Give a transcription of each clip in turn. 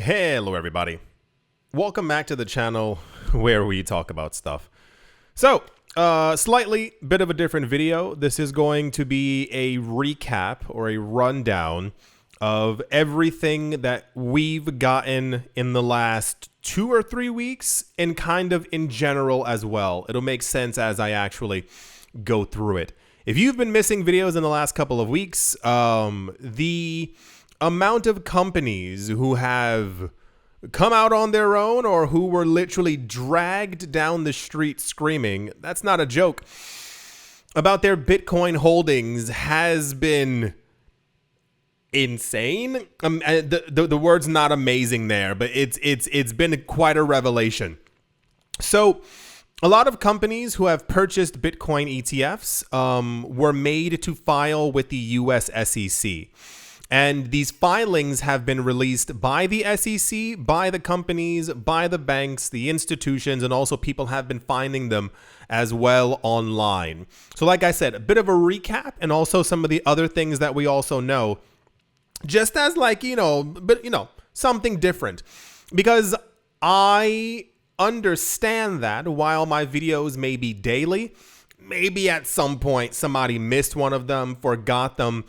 Hello everybody. Welcome back to the channel where we talk about stuff. So, slightly bit of a different video. This is going to be a recap or a rundown of everything that we've gotten in the last 2 or 3 weeks and kind of in general as well. It'll make sense as I actually go through it. If you've been missing videos in the last couple of weeks, the amount of companies who have come out on their own or who were literally dragged down the street screaming, that's not a joke, about their Bitcoin holdings has been insane. The word's not amazing there, but it's been quite a revelation. So a lot of companies who have purchased Bitcoin ETFs were made to file with the US SEC. And these filings have been released by the SEC, by the companies, by the banks, the institutions, and also people have been finding them as well online. So like I said, a bit of a recap and also some of the other things that we also know, just as something different. Because I understand that while my videos may be daily, maybe at some point somebody missed one of them, forgot them,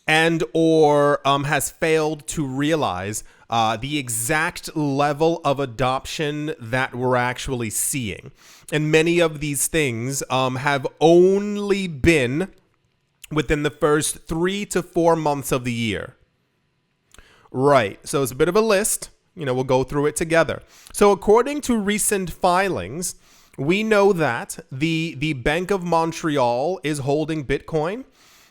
and or has failed to realize the exact level of adoption that we're actually seeing. And many of these things have only been within the first 3 to 4 months of the year. Right, so it's a bit of a list. We'll go through it together. So according to recent filings, we know that the Bank of Montreal is holding Bitcoin.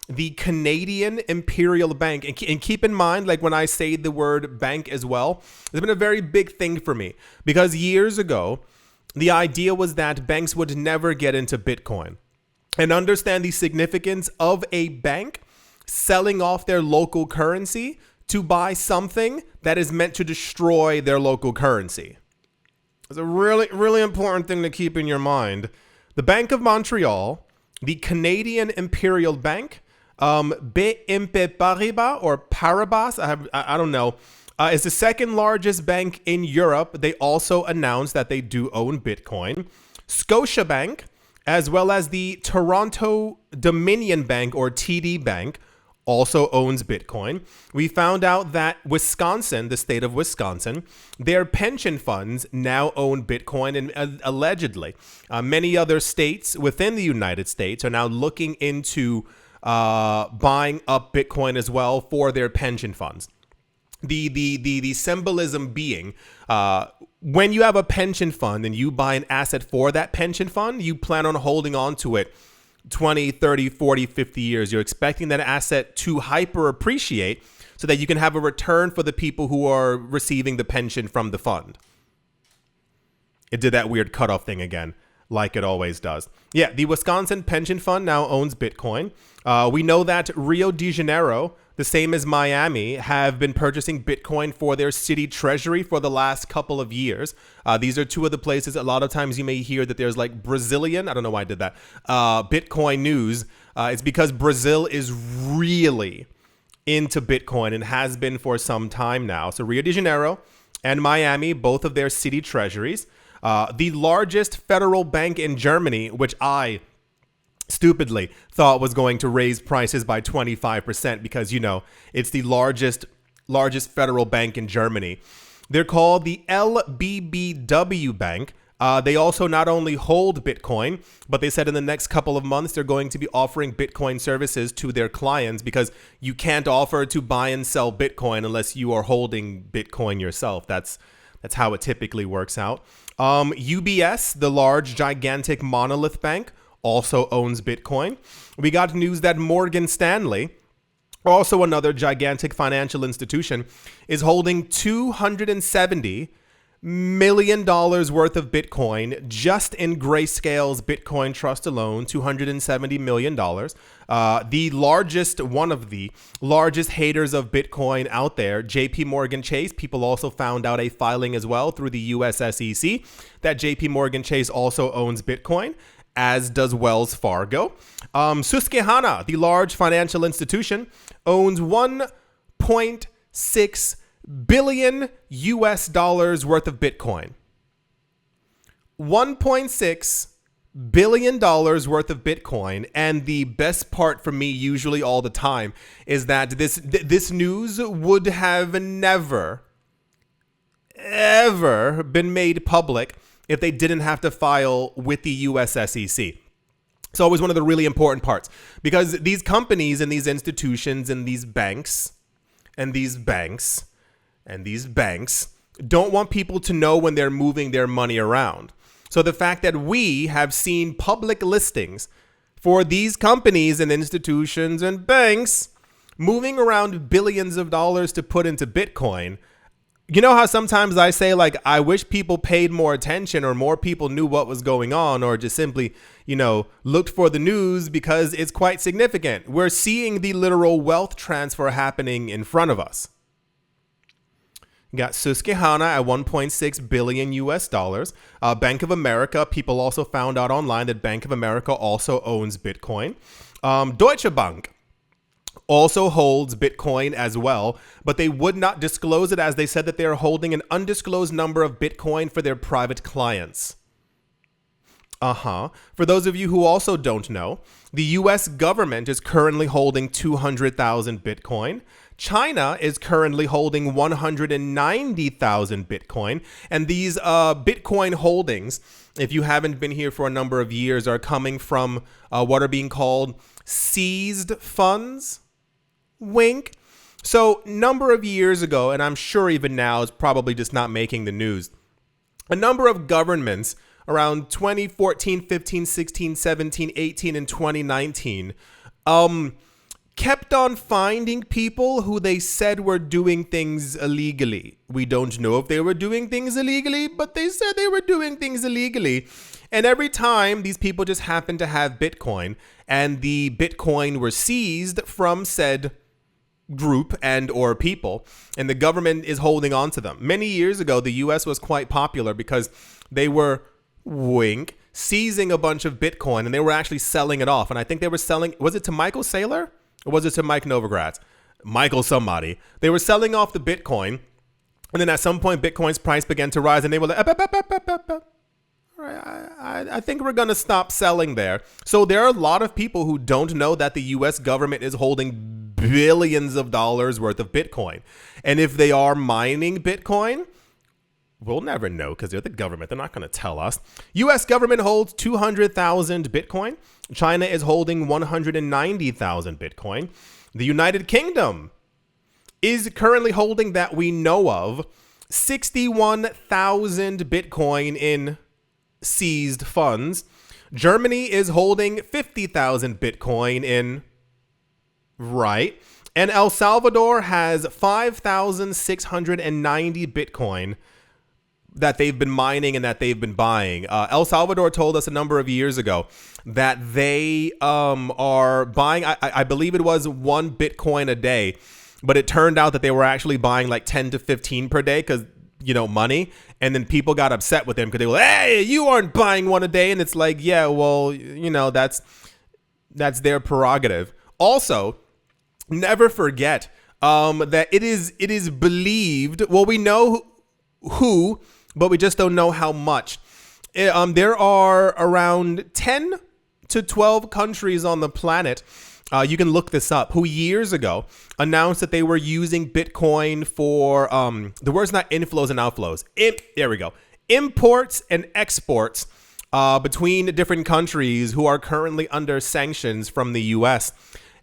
The Canadian Imperial Bank, and keep in mind, like when I say the word bank as well, it's been a very big thing for me because years ago, the idea was that banks would never get into Bitcoin and understand the significance of a bank selling off their local currency to buy something that is meant to destroy their local currency. It's a really, really important thing to keep in your mind. The Bank of Montreal, the Canadian Imperial Bank, BNP Paribas or Paribas, I don't know, is the second largest bank in Europe. They also announced that they do own Bitcoin. Scotiabank, as well as the Toronto Dominion Bank or TD Bank, also owns Bitcoin. We found out that Wisconsin, the state of Wisconsin, their pension funds now own Bitcoin, and allegedly many other states within the United States are now looking into buying up Bitcoin as well for their pension funds. The symbolism being when you have a pension fund and you buy an asset for that pension fund, you plan on holding on to it 20, 30, 40, 50 years. You're expecting that asset to hyper appreciate so that you can have a return for the people who are receiving the pension from the fund. It did that weird cutoff thing again, like it always does. Yeah, the Wisconsin pension fund now owns Bitcoin. We know that Rio de Janeiro, the same as Miami, have been purchasing Bitcoin for their city treasury for the last couple of years. These are two of the places. A lot of times you may hear that there's like Brazilian, I don't know why I did that, Bitcoin news. It's because Brazil is really into Bitcoin and has been for some time now. So Rio de Janeiro and Miami, both of their city treasuries. The largest federal bank in Germany, which I stupidly thought was going to raise prices by 25% because, it's the largest federal bank in Germany. They're called the LBBW Bank. They also not only hold Bitcoin, but they said in the next couple of months, they're going to be offering Bitcoin services to their clients because you can't offer to buy and sell Bitcoin unless you are holding Bitcoin yourself. That's how it typically works out. UBS, the large, gigantic monolith bank, also owns Bitcoin. We got news that Morgan Stanley, also another gigantic financial institution, is holding $270 million worth of Bitcoin just in Grayscale's Bitcoin Trust alone, $270 million. One of the largest haters of Bitcoin out there, JP Morgan Chase. People also found out a filing as well through the US SEC that JP Morgan Chase also owns Bitcoin, as does Wells Fargo. Susquehanna, the large financial institution, owns $1.6 billion US dollars worth of Bitcoin. $1.6 billion worth of Bitcoin. And the best part for me, usually all the time, is that this news would have never, ever been made public if they didn't have to file with the US SEC. It's always one of the really important parts, because these companies and these institutions and these banks and these banks and these banks don't want people to know when they're moving their money around. So the fact that we have seen public listings for these companies and institutions and banks moving around billions of dollars to put into Bitcoin. You know how sometimes I say, like, I wish people paid more attention or more people knew what was going on, or just simply, looked for the news, because it's quite significant. We're seeing the literal wealth transfer happening in front of us. You got Susquehanna at 1.6 billion US dollars. Bank of America, people also found out online that Bank of America also owns Bitcoin. Deutsche Bank also holds Bitcoin as well, but they would not disclose it, as they said that they are holding an undisclosed number of Bitcoin for their private clients. For those of you who also don't know, the US government is currently holding 200,000 Bitcoin. China is currently holding 190,000 Bitcoin. And these Bitcoin holdings, if you haven't been here for a number of years, are coming from what are being called seized funds. Wink. So, number of years ago, and I'm sure even now it's probably just not making the news, a number of governments around 2014, 15, 16, 17, 18, and 2019 kept on finding people who they said were doing things illegally. We don't know if they were doing things illegally, but they said they were doing things illegally. And every time these people just happened to have Bitcoin, and the Bitcoin were seized from said group and or people, and the government is holding on to them. Many years ago, the US was quite popular because they were, wink, seizing a bunch of Bitcoin, and they were actually selling it off. And I think they were selling, was it to Michael Saylor? Or was it to Mike Novogratz? Michael somebody. They were selling off the Bitcoin, and then at some point, Bitcoin's price began to rise, and they were like, I think we're going to stop selling there. So there are a lot of people who don't know that the U.S. government is holding billions of dollars worth of Bitcoin. And if they are mining Bitcoin, we'll never know, because they're the government. They're not going to tell us. U.S. government holds 200,000 Bitcoin. China is holding 190,000 Bitcoin. The United Kingdom is currently holding, that we know of, 61,000 Bitcoin in seized funds. Germany is holding 50,000 Bitcoin in, right. And El Salvador has 5,690 Bitcoin that they've been mining and that they've been buying. El Salvador told us a number of years ago that they are buying, I believe it was 1 Bitcoin a day, but it turned out that they were actually buying like 10 to 15 per day because, money. And then people got upset with them because they were like, hey, you aren't buying 1 a day. And it's like, yeah, well, that's their prerogative. Also, never forget that it is believed, well, we know who, but we just don't know how much. There are around 10 to 12 countries on the planet, you can look this up, who years ago announced that they were using Bitcoin for, the word's not inflows and outflows. There we go. Imports and exports between different countries who are currently under sanctions from the US.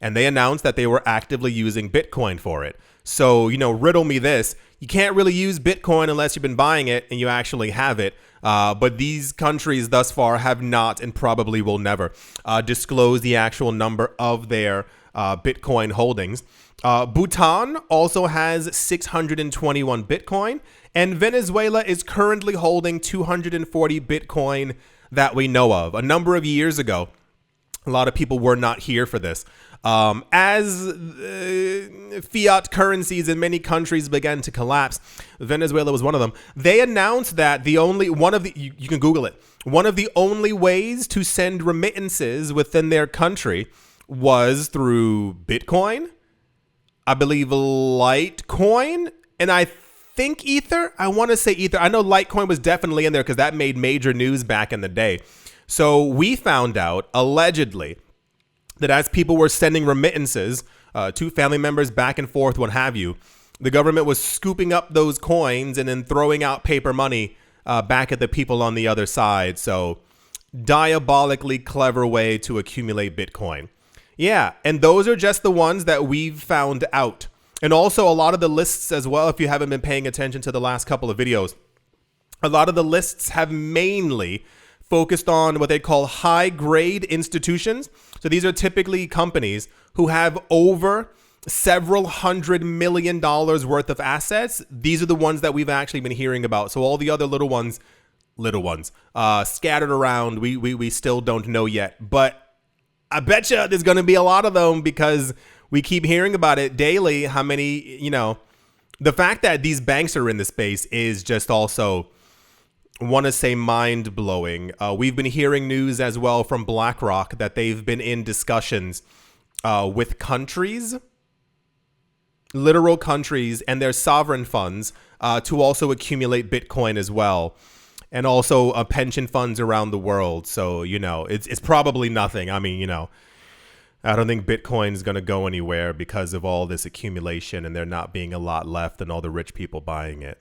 And they announced that they were actively using Bitcoin for it. So, riddle me this. You can't really use Bitcoin unless you've been buying it and you actually have it. But these countries thus far have not, and probably will never, disclose the actual number of their Bitcoin holdings. Bhutan also has 621 Bitcoin, and Venezuela is currently holding 240 Bitcoin that we know of. A number of years ago, a lot of people were not here for this. As fiat currencies in many countries began to collapse, Venezuela was one of them. They announced that you can Google it, one of the only ways to send remittances within their country was through Bitcoin, I believe Litecoin, And I think Ether, I want to say Ether. I know Litecoin was definitely in there because that made major news back in the day. So we found out, allegedly, that as people were sending remittances to family members back and forth, what have you, the government was scooping up those coins and then throwing out paper money back at the people on the other side. So diabolically clever way to accumulate Bitcoin. Yeah, and those are just the ones that we've found out. And also a lot of the lists as well, if you haven't been paying attention to the last couple of videos, a lot of the lists have mainly focused on what they call high-grade institutions. So these are typically companies who have over several $100 million worth of assets. These are the ones that we've actually been hearing about. So all the other little ones scattered around, we still don't know yet. But I bet you there's going to be a lot of them because we keep hearing about it daily. How many, the fact that these banks are in the space is just also, want to say, mind-blowing. We've been hearing news as well from BlackRock that they've been in discussions with countries, literal countries, and their sovereign funds to also accumulate Bitcoin as well. And also pension funds around the world. So, it's probably nothing. I mean, I don't think Bitcoin is going to go anywhere because of all this accumulation and there not being a lot left and all the rich people buying it.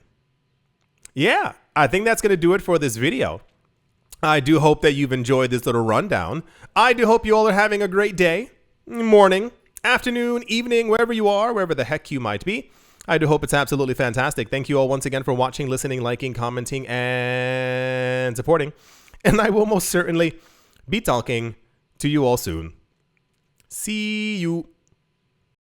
Yeah, I think that's going to do it for this video. I do hope that you've enjoyed this little rundown. I do hope you all are having a great day, morning, afternoon, evening, wherever you are, wherever the heck you might be. I do hope it's absolutely fantastic. Thank you all once again for watching, listening, liking, commenting, and supporting. And I will most certainly be talking to you all soon. See you.